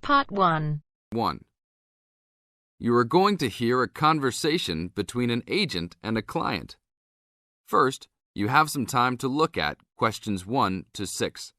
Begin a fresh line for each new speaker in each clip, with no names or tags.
Part 1.
1. You are going to hear a conversation between an agent and a client. First, you have some time to look at questions 1 to 6.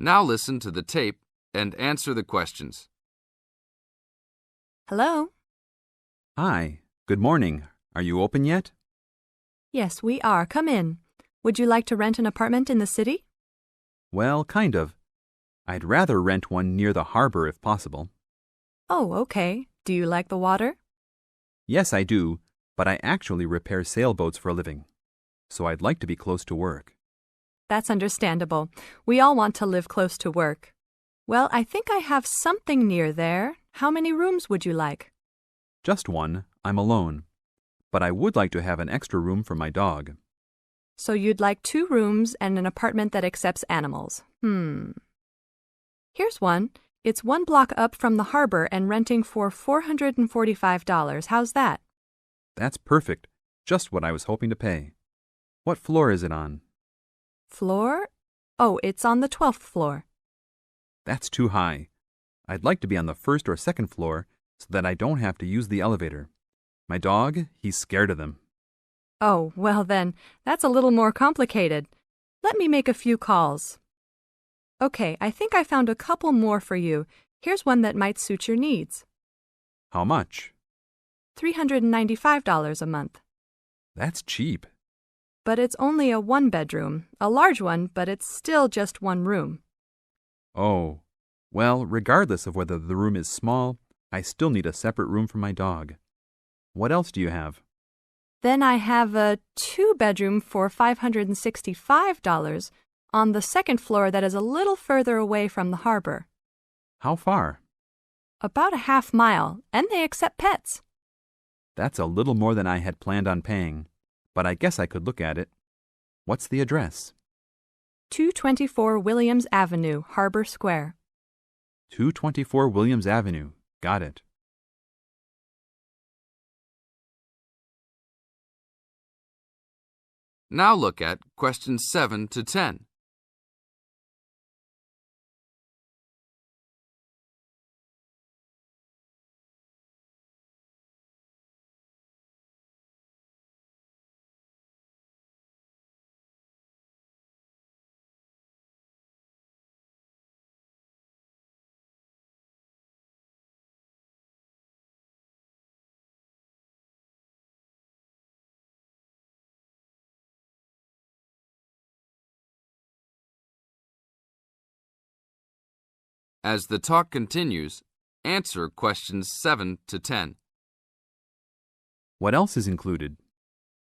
Now listen to the tape and answer the questions.
Hello?
Hi, good morning. Are you open yet?
Yes, we are. Come in. Would you like to rent an apartment in the city?
Well, kind of. I'd rather rent one near the harbor if possible.
Oh, okay. Do you like the water?
Yes, I do, but I actually repair sailboats for a living, so I'd like to be close to work.
That's understandable. We all want to live close to work. Well, I think I have something near there. How many rooms would you like?
Just one. I'm alone. But I would like to have an extra room for my dog.
So you'd like 2 rooms and an apartment that accepts animals. Here's one. It's 1 block up from the harbor and renting for $445. How's that?
That's perfect. Just what I was hoping to pay. What floor is it on?
Floor? Oh, it's on the 12th floor.
That's too high. I'd like to be on the 1st or 2nd floor so that I don't have to use the elevator. My dog, he's scared of them.
Oh, well then, that's a little more complicated. Let me make a few calls. Okay, I think I found a couple more for you. Here's one that might suit your needs.
How much?
$395 a month.
That's cheap.
But it's only a 1-bedroom, a large one, but it's still just 1 room.
Oh, well, regardless of whether the room is small, I still need a separate room for my dog. What else do you have?
Then I have a 2-bedroom for $565 on the 2nd floor that is a little further away from the harbor.
How far?
About a half mile, and they accept pets.
That's a little more than I had planned on paying, but I guess I could look at it. What's the address?
224 Williams Avenue, Harbor Square.
224 Williams Avenue. Got it.
Now look at questions 7 to 10. As the talk continues, answer questions 7 to 10.
What else is included?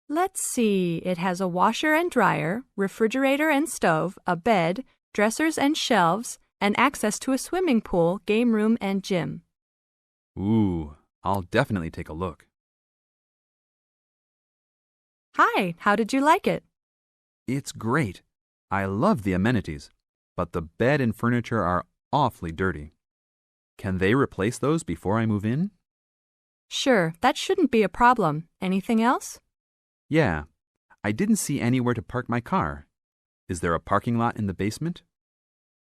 Let's see, it has a washer and dryer, refrigerator and stove, a bed, dressers and shelves, and access to a swimming pool, game room, and gym.
Ooh, I'll definitely take a look.
Hi, how did you like it?
It's great. I love the amenities, but the bed and furniture are awfully dirty. Can they replace those before I move in?
Sure, that shouldn't be a problem. Anything else?
Yeah, I didn't see anywhere to park my car. Is there a parking lot in the basement?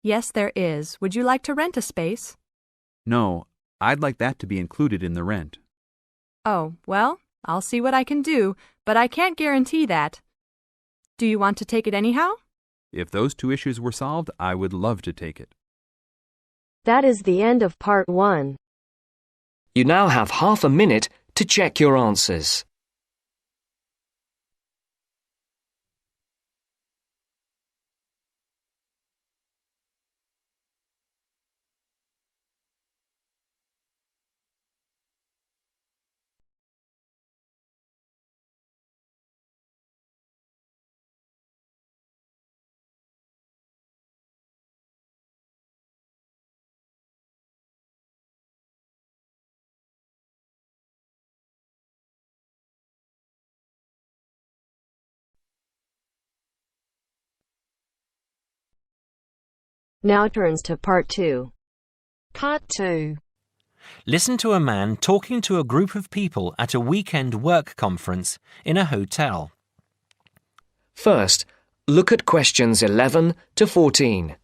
Yes, there is. Would you like to rent a space?
No, I'd like that to be included in the rent.
Oh, well, I'll see what I can do, but I can't guarantee that. Do you want to take it anyhow?
If those 2 issues were solved, I would love to take it.
That is the end of part 1.
You now have half a minute to check your answers.
Now turns to part 2.
Part 2.
Listen to a man talking to a group of people at a weekend work conference in a hotel.
First, look at questions 11 to 14.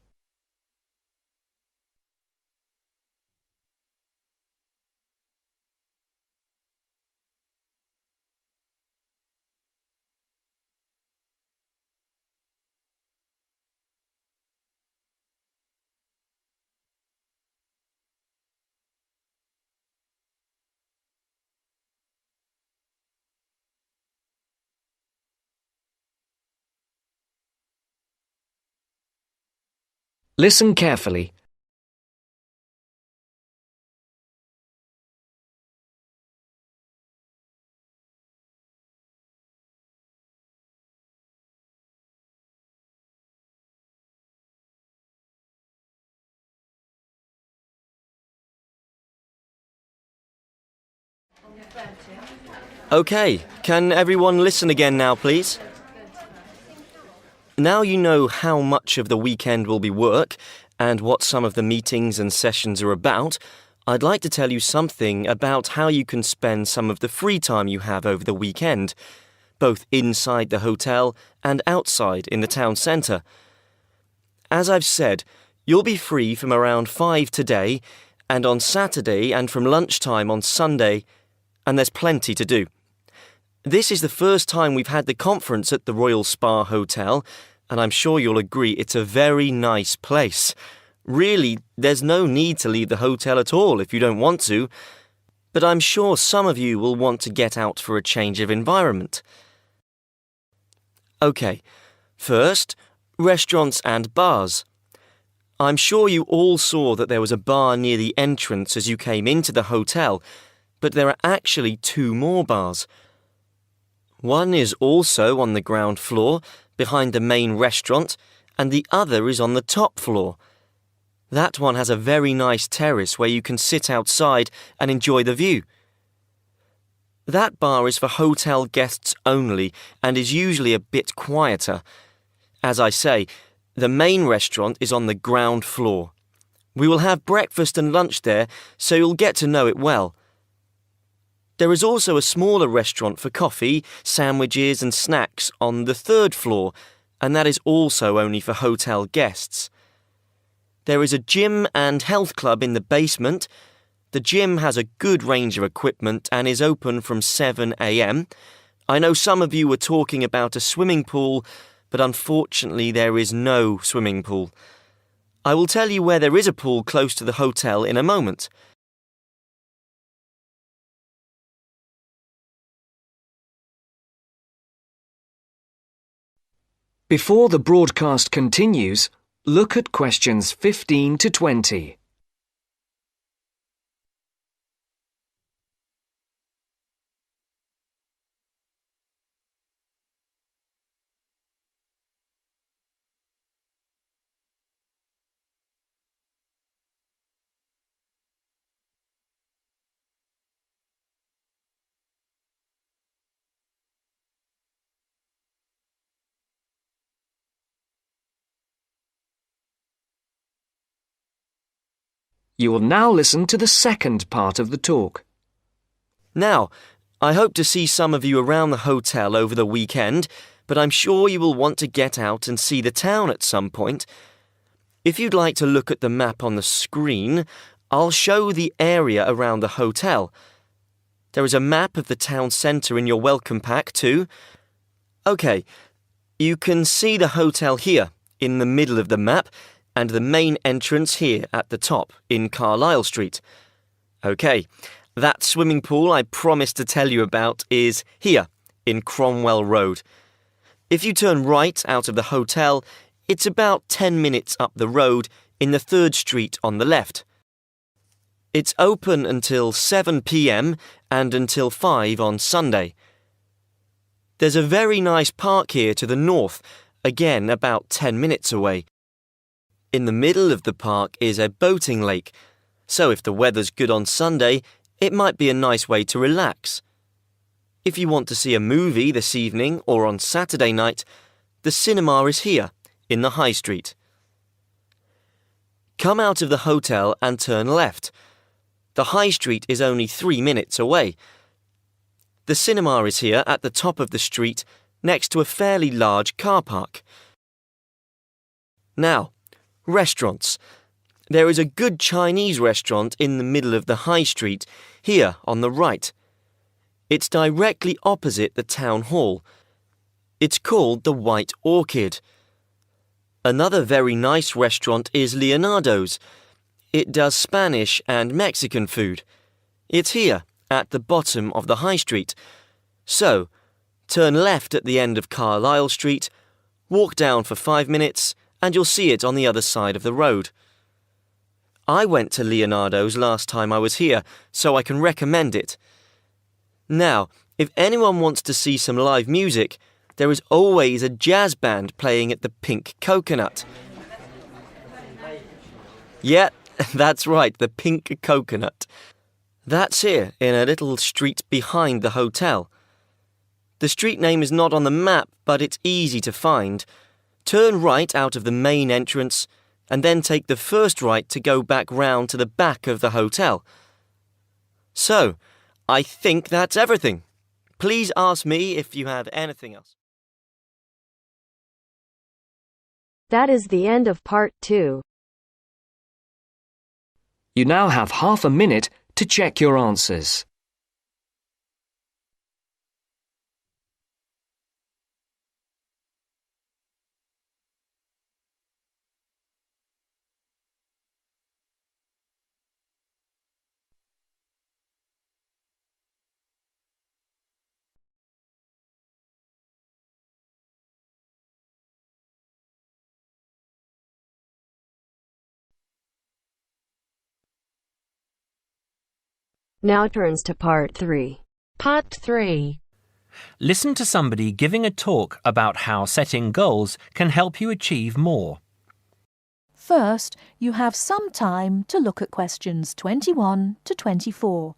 Listen carefully.
Okay, can everyone listen again now, please? Now you know how much of the weekend will be work and what some of the meetings and sessions are about, I'd like to tell you something about how you can spend some of the free time you have over the weekend, both inside the hotel and outside in the town centre. As I've said, you'll be free from around 5 today and on Saturday and from lunchtime on Sunday, and there's plenty to do. This is the first time we've had the conference at the Royal Spa Hotel, and I'm sure you'll agree it's a very nice place. Really, there's no need to leave the hotel at all if you don't want to, but I'm sure some of you will want to get out for a change of environment. Okay, first, restaurants and bars. I'm sure you all saw that there was a bar near the entrance as you came into the hotel, but there are actually 2 more bars. One is also on the ground floor, behind the main restaurant, and the other is on the top floor. That one has a very nice terrace where you can sit outside and enjoy the view. That bar is for hotel guests only and is usually a bit quieter. As I say, the main restaurant is on the ground floor. We will have breakfast and lunch there, so you'll get to know it well. There is also a smaller restaurant for coffee, sandwiches and snacks on the 3rd floor, and that is also only for hotel guests. There is a gym and health club in the basement. The gym has a good range of equipment and is open from 7 a.m. I know some of you were talking about a swimming pool, but unfortunately there is no swimming pool. I will tell you where there is a pool close to the hotel in a moment.
Before the broadcast continues, look at questions 15 to 20. You will now listen to the second part of the talk.
Now, I hope to see some of you around the hotel over the weekend, but I'm sure you will want to get out and see the town at some point. If you'd like to look at the map on the screen, I'll show the area around the hotel. There is a map of the town centre in your welcome pack too. OK, you can see the hotel here, in the middle of the map, and the main entrance here at the top, in Carlisle Street. OK, that swimming pool I promised to tell you about is here, in Cromwell Road. If you turn right out of the hotel, it's about 10 minutes up the road in the 3rd Street on the left. It's open until 7 p.m. and until 5 on Sunday. There's a very nice park here to the north, again about 10 minutes away. In the middle of the park is a boating lake, so if the weather's good on Sunday, it might be a nice way to relax. If you want to see a movie this evening or on Saturday night, the cinema is here, in the High Street. Come out of the hotel and turn left. The high street is only 3 minutes away. The cinema is here at the top of the street, next to a fairly large car park. Now, restaurants. There is a good Chinese restaurant in the middle of the high street, here on the right. It's directly opposite the town hall. It's called the White Orchid. Another very nice restaurant is Leonardo's. It does Spanish and Mexican food. It's here, at the bottom of the high street. So, turn left at the end of Carlisle Street, walk down for 5 minutes, and you'll see it on the other side of the road. I went to Leonardo's last time I was here, so I can recommend it. Now, if anyone wants to see some live music, there is always a jazz band playing at the Pink Coconut. Yeah, that's right, the Pink Coconut. That's here, in a little street behind the hotel. The street name is not on the map, but it's easy to find. Turn right out of the main entrance, and then take the first right to go back round to the back of the hotel. So, I think that's everything. Please ask me if you have anything else.
That is the end of part 2.
You now have half a minute to check your answers.
Now turns to part 3.
Part 3.
Listen to somebody giving a talk about how setting goals can help you achieve more.
First, you have some time to look at questions 21 to 24.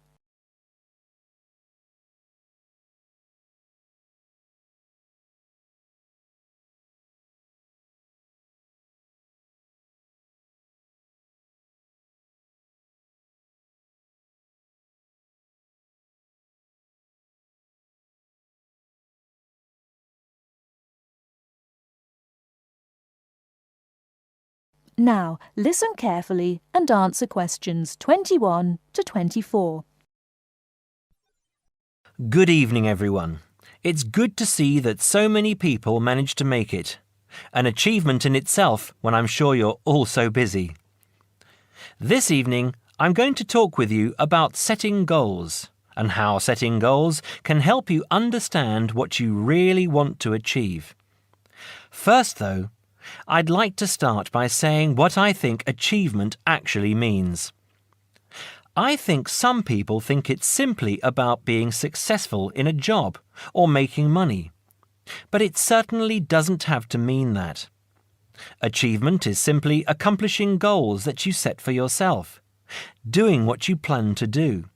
Now, listen carefully and answer questions 21 to 24.
Good evening, everyone. It's good to see that so many people managed to make it. An achievement in itself when I'm sure you're all so busy. This evening, I'm going to talk with you about setting goals and how setting goals can help you understand what you really want to achieve. First, though, I'd like to start by saying what I think achievement actually means. I think some people think it's simply about being successful in a job or making money, but it certainly doesn't have to mean that. Achievement is simply accomplishing goals that you set for yourself, doing what you plan to do.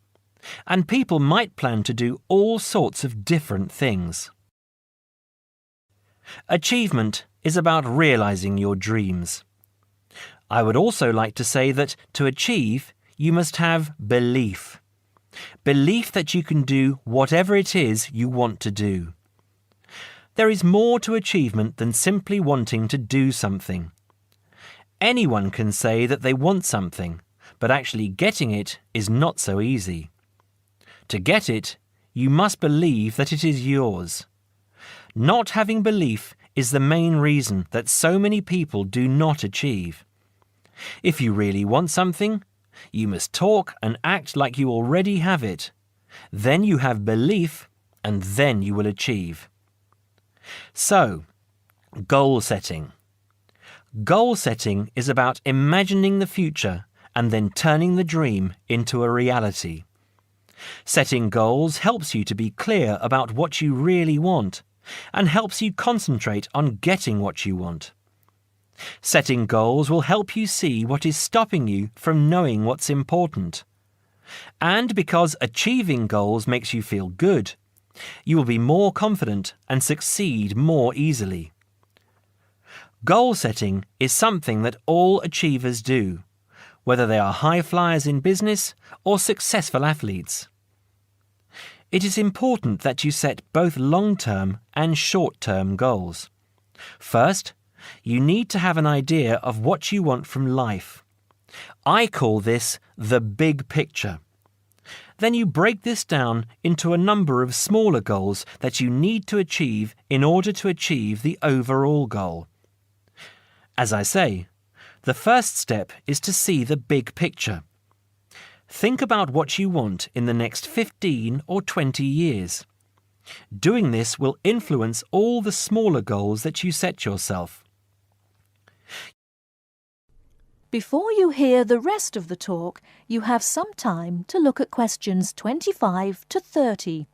And people might plan to do all sorts of different things. Achievement is about realizing your dreams. I would also like to say that to achieve, you must have belief. Belief that you can do whatever it is you want to do. There is more to achievement than simply wanting to do something. Anyone can say that they want something, but actually getting it is not so easy. To get it, you must believe that it is yours. Not having belief is the main reason that so many people do not achieve. If you really want something, you must talk and act like you already have it. Then you have belief, and then you will achieve. So, goal setting. Goal setting is about imagining the future and then turning the dream into a reality. Setting goals helps you to be clear about what you really want and helps you concentrate on getting what you want. Setting goals will help you see what is stopping you from knowing what's important. And because achieving goals makes you feel good, you will be more confident and succeed more easily. Goal setting is something that all achievers do, whether they are high flyers in business or successful athletes. It is important that you set both long-term and short-term goals. First, you need to have an idea of what you want from life. I call this the big picture. Then you break this down into a number of smaller goals that you need to achieve in order to achieve the overall goal. As I say, the first step is to see the big picture. Think about what you want in the next 15 or 20 years. Doing this will influence all the smaller goals that you set yourself.
Before you hear the rest of the talk, you have some time to look at questions 25 to 30.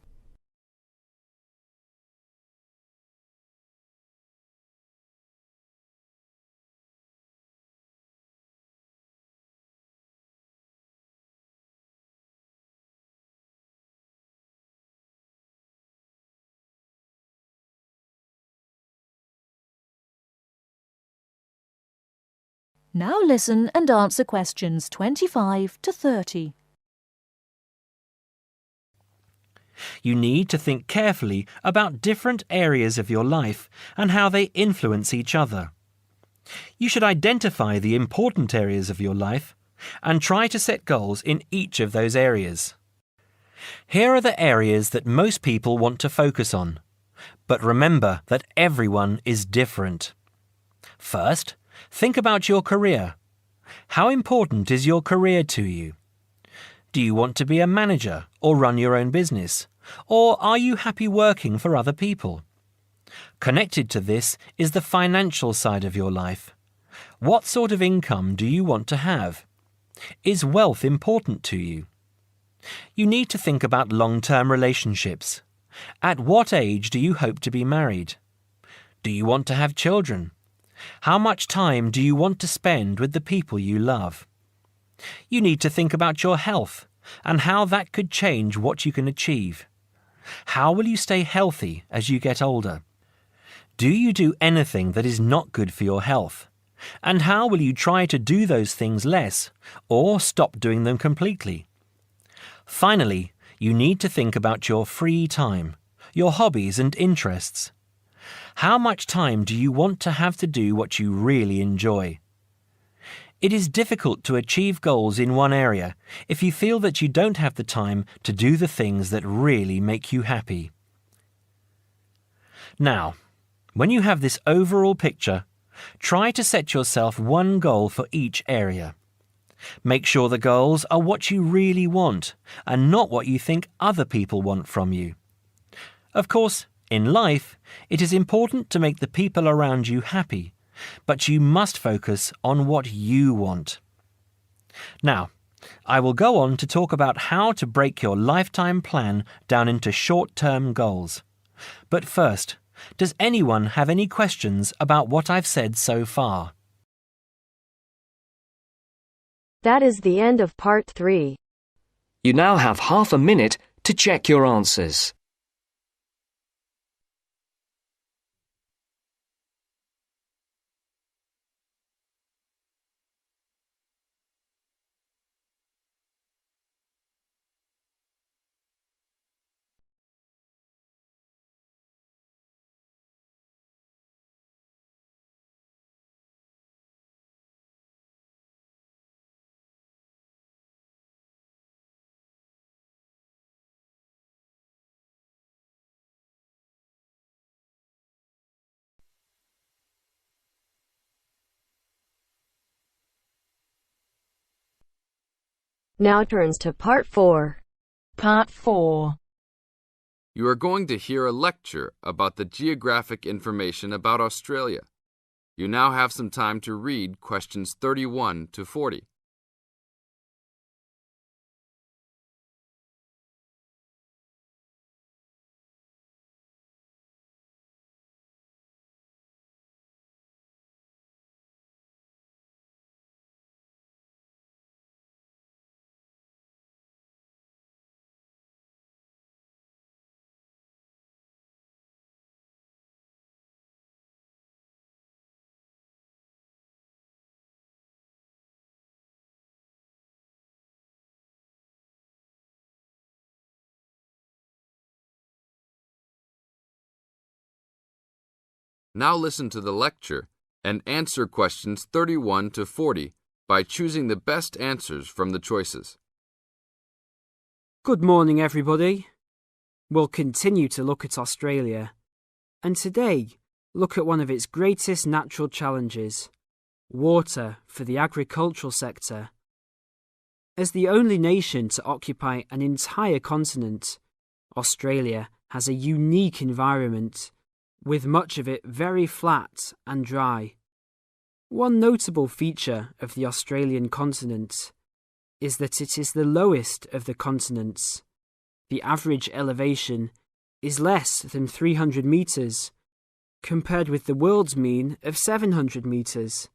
Now listen and answer questions 25 to 30.
You need to think carefully about different areas of your life and how they influence each other. You should identify the important areas of your life and try to set goals in each of those areas. Here are the areas that most people want to focus on. But remember that everyone is different. First, think about your career. How important is your career to you? Do you want to be a manager or run your own business? Or are you happy working for other people? Connected to this is the financial side of your life. What sort of income do you want to have? Is wealth important to you? You need to think about long-term relationships. At what age do you hope to be married? Do you want to have children? How much time do you want to spend with the people you love? You need to think about your health and how that could change what you can achieve. How will you stay healthy as you get older? Do you do anything that is not good for your health? And how will you try to do those things less or stop doing them completely? Finally, you need to think about your free time, your hobbies and interests. How much time do you want to have to do what you really enjoy? It is difficult to achieve goals in one area if you feel that you don't have the time to do the things that really make you happy. Now, when you have this overall picture, try to set yourself one goal for each area. Make sure the goals are what you really want and not what you think other people want from you. Of course, in life, it is important to make the people around you happy, but you must focus on what you want. Now, I will go on to talk about how to break your lifetime plan down into short-term goals. But first, does anyone have any questions about what I've said so far?
That is the end of part 3.
You now have half a minute to check your answers.
Now turns to part 4.
Part 4.
You are going to hear a lecture about the geographic information about Australia. You now have some time to read questions 31 to 40. Now listen to the lecture and answer questions 31 to 40 by choosing the best answers from the choices.
Good morning, everybody. We'll continue to look at Australia, and today look at one of its greatest natural challenges, water for the agricultural sector. As the only nation to occupy an entire continent, Australia has a unique environment, with much of it very flat and dry. One notable feature of the Australian continent is that it is the lowest of the continents. The average elevation is less than 300 metres, compared with the world's mean of 700 metres,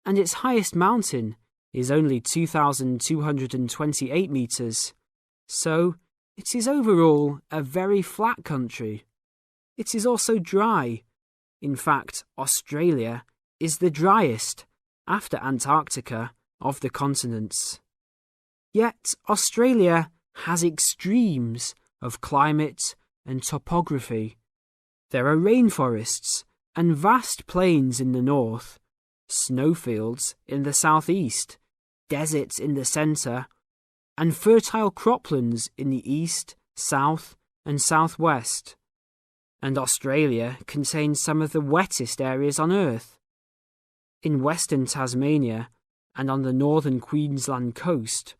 and its highest mountain is only 2,228 metres, so it is overall a very flat country. It is also dry. In fact, Australia is the driest, after Antarctica, of the continents. Yet Australia has extremes of climate and topography. There are rainforests and vast plains in the north, snowfields in the southeast, deserts in the centre, and fertile croplands in the east, south, and southwest. And Australia contains some of the wettest areas on Earth. In western Tasmania and on the northern Queensland coast,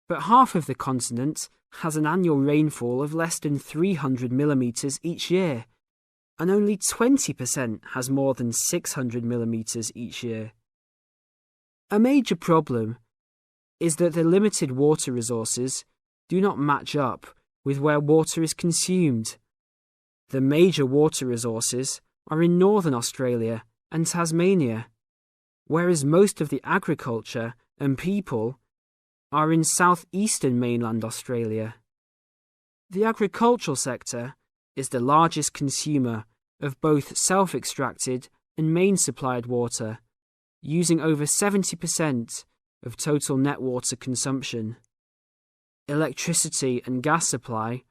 but half of the continent has an annual rainfall of less than 300 millimetres each year, and only 20% has more than 600 millimetres each year. A major problem is that the limited water resources do not match up with where water is consumed. The major water resources are in northern Australia and Tasmania, whereas most of the agriculture and people are in southeastern mainland Australia. The agricultural sector is the largest consumer of both self-extracted and main-supplied water, using over 70% of total net water consumption. Electricity and gas supply,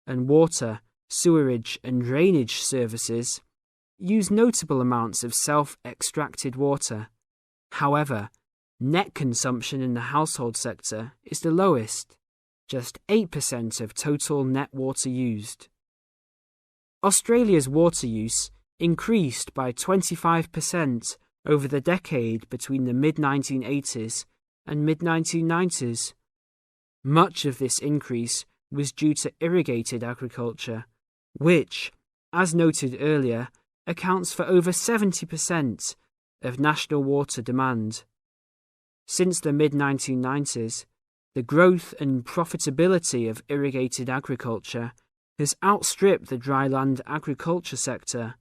and water, sewerage and drainage services use notable amounts of self-extracted water. However, net consumption in the household sector is the lowest, just 8% of total net water used. Australia's water use increased by 25% over the decade between the mid-1980s and mid-1990s. Much of this increase was due to irrigated agriculture, which, as noted earlier, accounts for over 70% of national water demand. Since the mid-1990s, the growth and profitability of irrigated agriculture has outstripped the dryland agriculture sector.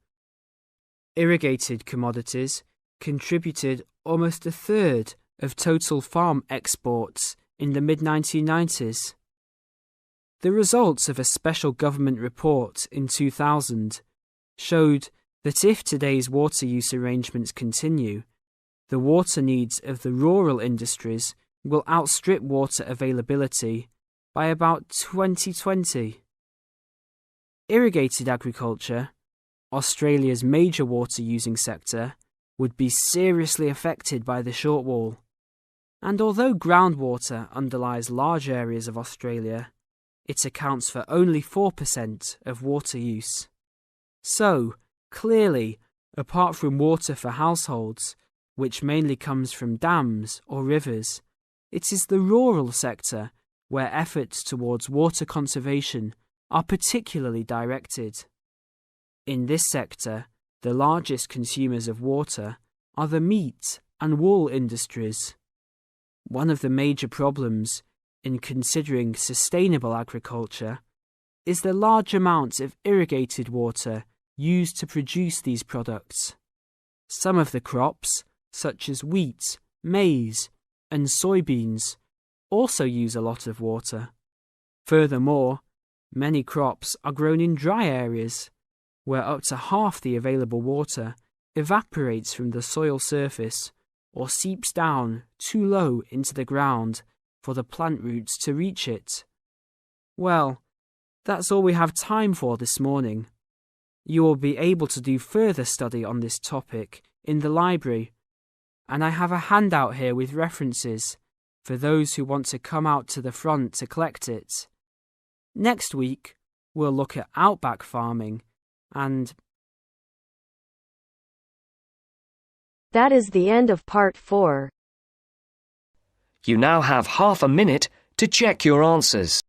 Irrigated commodities contributed almost a third of total farm exports in the mid-1990s. The results of a special government report in 2000 showed that if today's water use arrangements continue, the water needs of the rural industries will outstrip water availability by about 2020. Irrigated agriculture, Australia's major water-using sector, would be seriously affected by the shortfall. And although groundwater underlies large areas of Australia, it accounts for only 4% of water use. So, clearly, apart from water for households, which mainly comes from dams or rivers, it is the rural sector where efforts towards water conservation are particularly directed. In this sector, the largest consumers of water are the meat and wool industries. One of the major problems in considering sustainable agriculture is the large amounts of irrigated water used to produce these products. Some of the crops, such as wheat, maize, and soybeans, also use a lot of water. Furthermore, many crops are grown in dry areas, where up to half the available water evaporates from the soil surface or seeps down too low into the ground for the plant roots to reach it. Well, that's all we have time for this morning. You will be able to do further study on this topic in the library, and I have a handout here with references for those who want to come out to the front to collect it. Next week, we'll look at outback farming and...
That is the end of part 4.
You now have half a minute to check your answers.